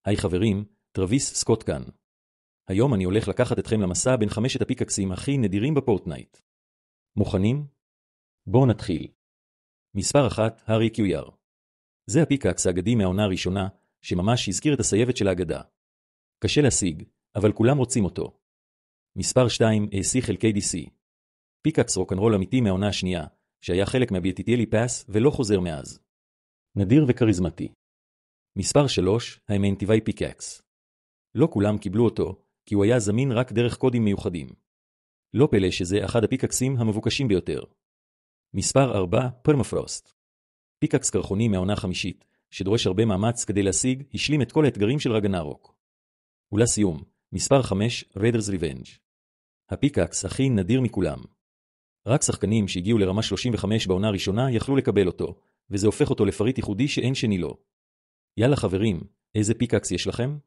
היי חברים, טרוויס סקוט כאן. היום אני הולך לקחת אתכם למסע בין 5 הפיקאקסים הכי נדירים בפורטנייט. מוכנים? בואו נתחיל. מספר 1, הארי קיויר. זה הפיקאקס האגדי מהעונה הראשונה, שממש הזכיר את הסייבת של האגדה. קשה להשיג, אבל כולם רוצים אותו. מספר 2, AC חלקי DC. פיקאקס רוקנרול אמיתי מהעונה השנייה, שהיה חלק מהביטיטיאלי פאס ולא חוזר מאז. נדיר וקריזמטי. מספר 3, האמנטיבי פיקאקס. לא כולם קיבלו אותו, כי הוא היה זמין רק דרך קודים מיוחדים. לא פלא שזה אחד הפיקאקסים המבוקשים ביותר. מספר 4, פרמפרוסט. פיקאקס קרחוני מהעונה החמישית, שדורש הרבה מאמץ כדי להשיג, השלים את כל האתגרים של רגנרוק. ולסיום, מספר 5, ריידרס ריבנג'. הפיקאקס הכי נדיר מכולם. רק שחקנים שהגיעו לרמה 35 בעונה הראשונה יכלו לקבל אותו, וזה הופך אותו לפריט ייחודי שאין שני לו. יאללה חברים, איזה פיקאקס יש לכם?